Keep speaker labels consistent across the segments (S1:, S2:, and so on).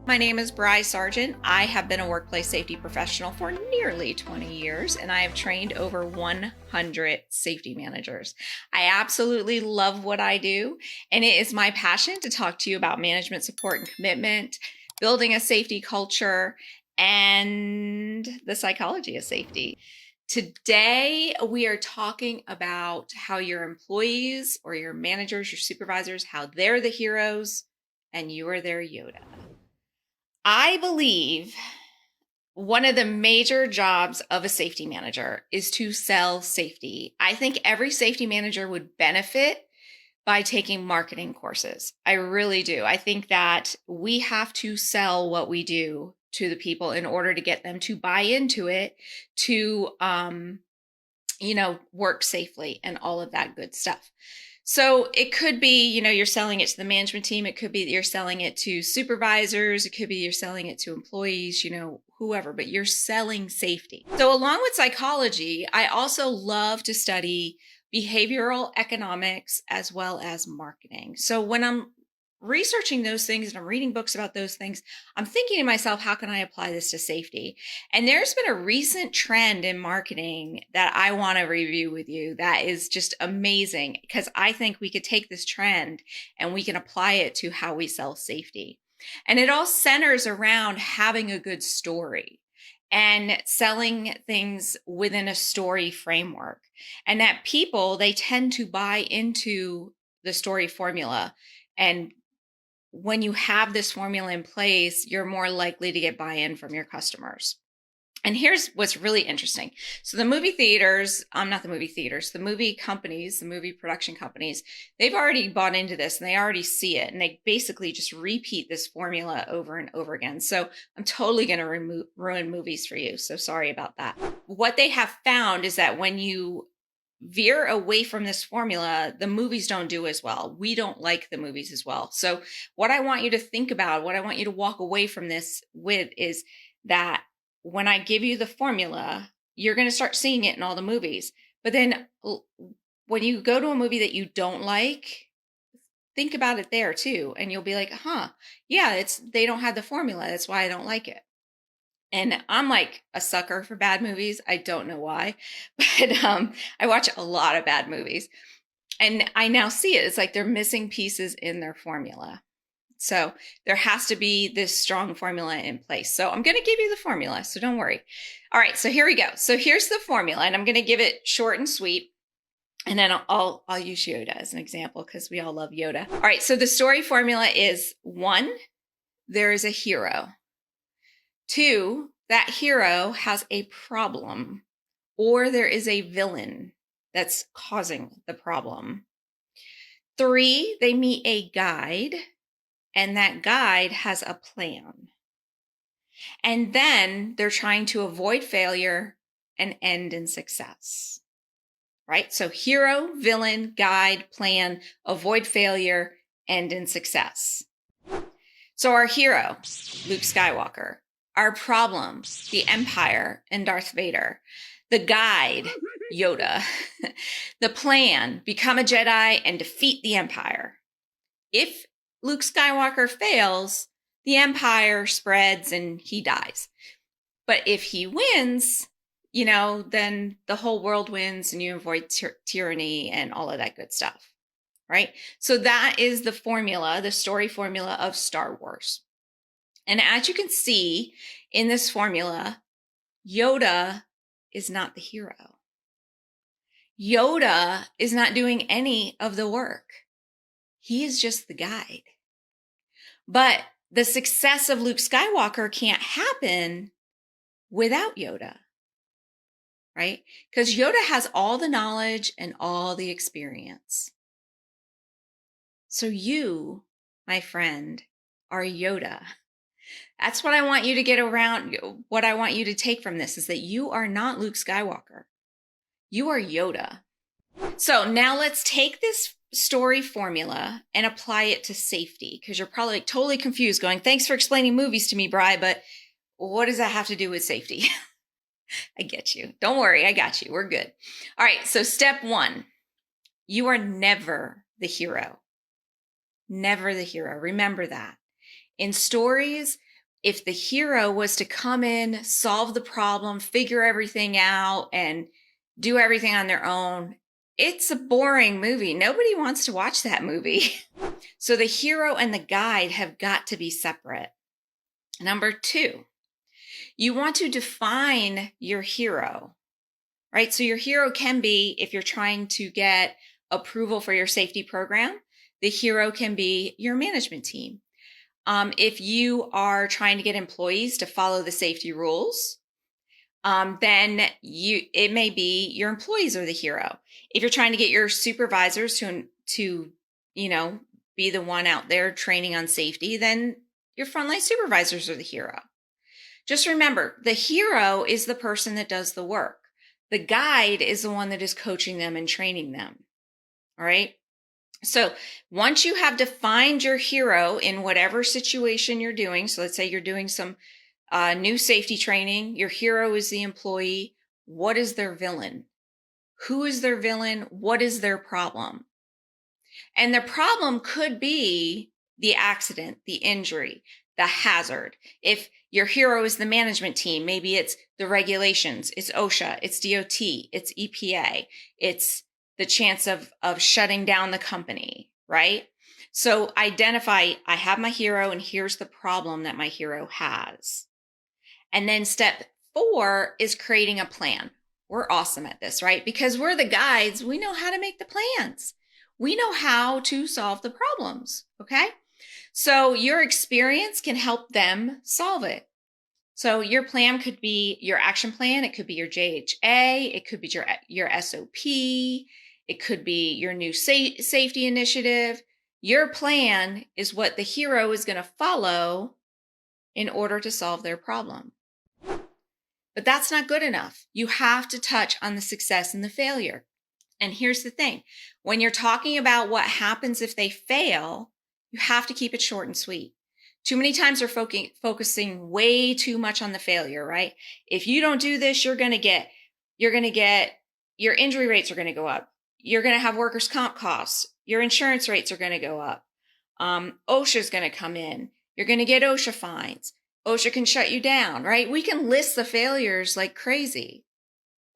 S1: My name is Bri Sargent. I have been a workplace safety professional for nearly 20 years, and I have trained over 100 safety managers. I absolutely love what I do, and it is my passion to talk to you about management support and commitment, building a safety culture, and the psychology of safety. Today, we are talking about how your employees or your managers, your supervisors, how they're the heroes and you are their Yoda. I believe one of the major jobs of a safety manager is to sell safety. I think every safety manager would benefit by taking marketing courses. I really do. I think that we have to sell what we do to the people in order to get them to buy into it, to work safely and all of that good stuff. So it could be, you're selling it to the management team. It could be that you're selling it to supervisors. It could be you're selling it to employees, whoever, but you're selling safety. So along with psychology, I also love to study behavioral economics as well as marketing. So when I'm researching those things and I'm reading books about those things, I'm thinking to myself, how can I apply this to safety? And there's been a recent trend in marketing that I want to review with you that is just amazing, because I think we could take this trend and we can apply it to how we sell safety. And it all centers around having a good story and selling things within a story framework. And that people, they tend to buy into the story formula. And when you have this formula in place, you're more likely to get buy-in from your customers. And here's what's really interesting. So the movie companies, the movie production companies, they've already bought into this and they already see it. And they basically just repeat this formula over and over again. So I'm totally going to ruin movies for you. So sorry about that. What they have found is that when you veer away from this formula, the movies don't do as well. We don't like the movies as well. So what I want you to think about, what I want you to walk away from this with is that when I give you the formula, you're going to start seeing it in all the movies. But then when you go to a movie that you don't like, think about it there too. And you'll be like, yeah, they don't have the formula. That's why I don't like it. And I'm like a sucker for bad movies. I don't know why, but I watch a lot of bad movies. And I now see it. It's like they're missing pieces in their formula. So there has to be this strong formula in place. So I'm going to give you the formula, so don't worry. All right, so here we go. So here's the formula, and I'm going to give it short and sweet. And then I'll use Yoda as an example because we all love Yoda. All right, so the story formula is 1, there is a hero. 2, that hero has a problem, or there is a villain that's causing the problem. 3, they meet a guide, and that guide has a plan. And then they're trying to avoid failure and end in success. Right? So hero, villain, guide, plan, avoid failure, end in success. So our hero, Luke Skywalker. Our problem, the Empire and Darth Vader. The guide, Yoda. The plan, become a Jedi and defeat the Empire. If Luke Skywalker fails, the Empire spreads and he dies. But if he wins, then the whole world wins and you avoid tyranny and all of that good stuff, right? So that is the formula, the story formula of Star Wars. And as you can see in this formula, Yoda is not the hero. Yoda is not doing any of the work. He is just the guide. But the success of Luke Skywalker can't happen without Yoda, right? Because Yoda has all the knowledge and all the experience. So you, my friend, are Yoda. That's what I want you to get around. What I want you to take from this is that you are not Luke Skywalker. You are Yoda. So now let's take this story formula and apply it to safety, because you're probably totally confused going, thanks for explaining movies to me, Bri, but what does that have to do with safety? I get you. Don't worry. I got you. We're good. All right. So step 1, you are never the hero. Never the hero. Remember that. In stories, if the hero was to come in, solve the problem, figure everything out, and do everything on their own, it's a boring movie. Nobody wants to watch that movie. So the hero and the guide have got to be separate. Number 2, you want to define your hero, right? So your hero can be, if you're trying to get approval for your safety program, the hero can be your management team. If you are trying to get employees to follow the safety rules, then it may be your employees are the hero. If you're trying to get your supervisors to be the one out there training on safety, then your frontline supervisors are the hero. Just remember, the hero is the person that does the work. The guide is the one that is coaching them and training them. All right. So once you have defined your hero in whatever situation you're doing, so let's say you're doing some new safety training, your hero is the employee. What is their villain? Who is their villain? What is their problem? And their problem could be the accident, the injury, the hazard. If your hero is the management team, maybe it's the regulations, it's OSHA, it's DOT, it's EPA, it's the chance of shutting down the company, right? So identify, I have my hero and here's the problem that my hero has. And then step 4 is creating a plan. We're awesome at this, right? Because we're the guides. We know how to make the plans. We know how to solve the problems, okay? So your experience can help them solve it. So your plan could be your action plan. It could be your JHA. It could be your SOP. It could be your new safety initiative. Your plan is what the hero is going to follow in order to solve their problem. But that's not good enough. You have to touch on the success and the failure. And here's the thing. When you're talking about what happens if they fail, you have to keep it short and sweet. Too many times we're focusing way too much on the failure, right? If you don't do this, your injury rates are going to go up. You're going to have workers' comp costs. Your insurance rates are going to go up. OSHA is going to come in. You're going to get OSHA fines. OSHA can shut you down, right? We can list the failures like crazy.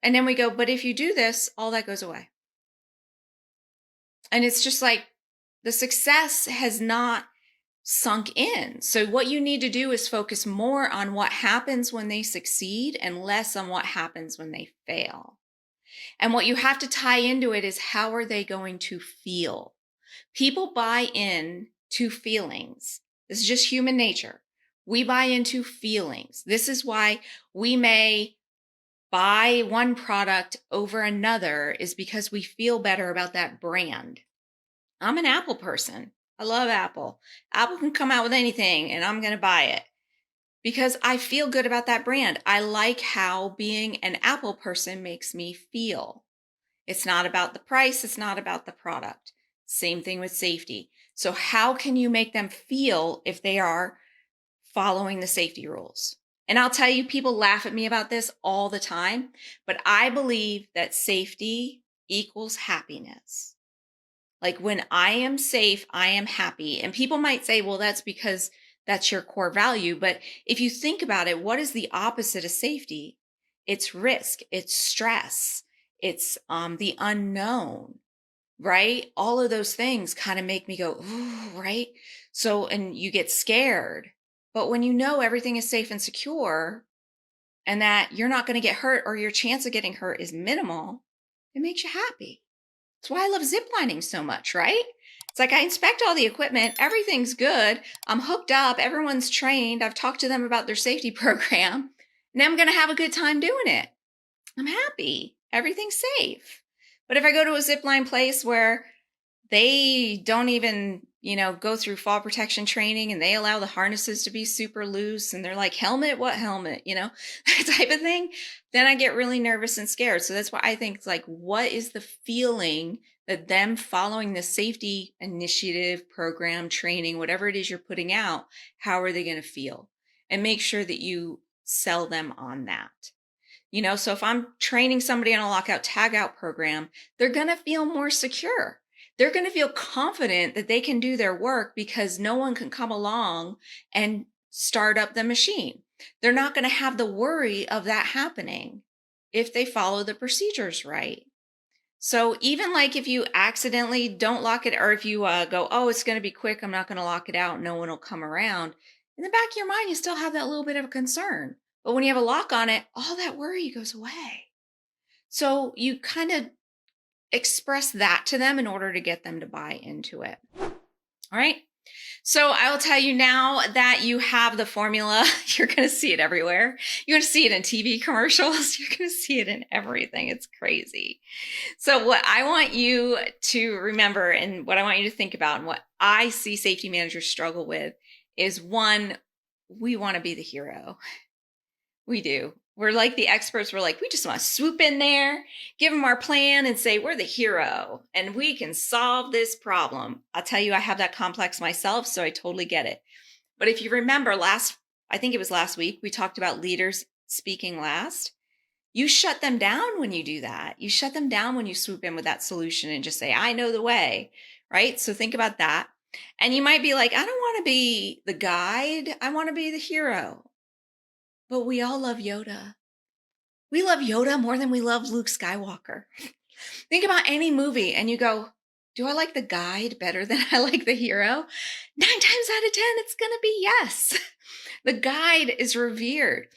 S1: And then we go, but if you do this, all that goes away. And it's just like the success has not sunk in. So what you need to do is focus more on what happens when they succeed and less on what happens when they fail. And what you have to tie into it is, how are they going to feel? People buy in to feelings. This is just human nature. We buy into feelings. This is why we may buy one product over another, is because we feel better about that brand. I'm an Apple person. I love Apple. Apple can come out with anything and I'm going to buy it because I feel good about that brand. I like how being an Apple person makes me feel. It's not about the price. It's not about the product. Same thing with safety. So how can you make them feel if they are following the safety rules? And I'll tell you, people laugh at me about this all the time, but I believe that safety equals happiness. Like when I am safe, I am happy. And people might say, well, that's because that's your core value. But if you think about it, what is the opposite of safety? It's risk, it's stress, it's the unknown, right? All of those things kind of make me go, ooh, right? So, and you get scared. But when you know everything is safe and secure and that you're not going to get hurt or your chance of getting hurt is minimal, it makes you happy. That's why I love ziplining so much, right? It's like I inspect all the equipment. Everything's good. I'm hooked up. Everyone's trained. I've talked to them about their safety program. And I'm going to have a good time doing it. I'm happy. Everything's safe. But if I go to a zipline place where they don't even, go through fall protection training and they allow the harnesses to be super loose and they're like, helmet, what helmet, that type of thing, then I get really nervous and scared. So that's why I think it's like, what is the feeling that them following the safety initiative, program, training, whatever it is you're putting out, how are they going to feel? And make sure that you sell them on that. So if I'm training somebody on a lockout tagout program, they're going to feel more secure. They're going to feel confident that they can do their work because no one can come along and start up the machine. They're not going to have the worry of that happening if they follow the procedures right. So even like if you accidentally don't lock it, or if you go, oh, it's going to be quick, I'm not going to lock it out, no one will come around. In the back of your mind, you still have that little bit of a concern. But when you have a lock on it, all that worry goes away. So you kind of express that to them in order to get them to buy into it. All right. So I will tell you now that you have the formula. You're going to see it everywhere. You're going to see it in TV commercials. You're going to see it in everything. It's crazy. So what I want you to remember and what I want you to think about and what I see safety managers struggle with is, one, we want to be the hero. We do. We're like the experts. We're like, we just want to swoop in there, give them our plan and say, we're the hero and we can solve this problem. I'll tell you, I have that complex myself, so I totally get it. But if you remember I think it was last week, we talked about leaders speaking last. You shut them down when you do that. You shut them down when you swoop in with that solution and just say, I know the way, right? So think about that. And you might be like, I don't want to be the guide. I want to be the hero. But we all love Yoda. We love Yoda more than we love Luke Skywalker. Think about any movie and you go, do I like the guide better than I like the hero? 9 times out of 10, it's going to be yes. The guide is revered.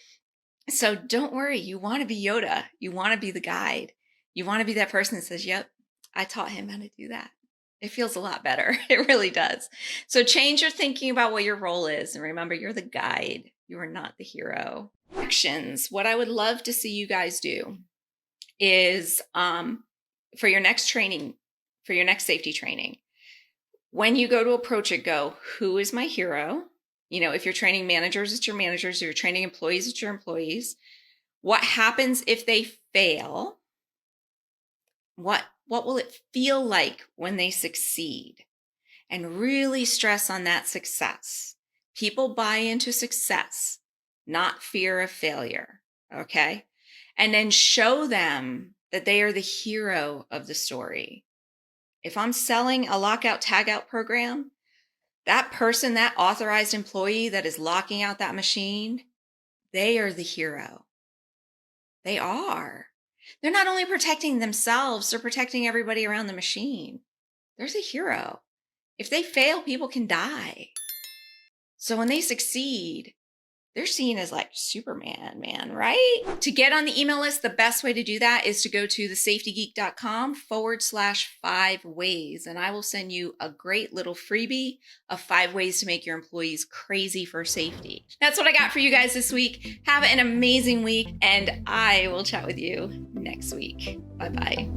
S1: So don't worry. You want to be Yoda. You want to be the guide. You want to be that person that says, yep, I taught him how to do that. It feels a lot better. It really does. So change your thinking about what your role is. And remember, you're the guide. You are not the hero. Actions. What I would love to see you guys do is for your next training, for your next safety training, when you go to approach it, go, who is my hero? You know, if you're training managers, it's your managers. If you're training employees, it's your employees. What happens if they fail? What will it feel like when they succeed? And really stress on that success. People buy into success, not fear of failure, okay? And then show them that they are the hero of the story. If I'm selling a lockout tagout program, that person, that authorized employee that is locking out that machine, they are the hero. They are. They're not only protecting themselves, they're protecting everybody around the machine. They're the hero. If they fail, people can die. So when they succeed, they're seen as like Superman, man, right? To get on the email list, the best way to do that is to go to thesafetygeek.com/5 ways. And I will send you a great little freebie of 5 ways to make your employees crazy for safety. That's what I got for you guys this week. Have an amazing week, and I will chat with you next week. Bye-bye.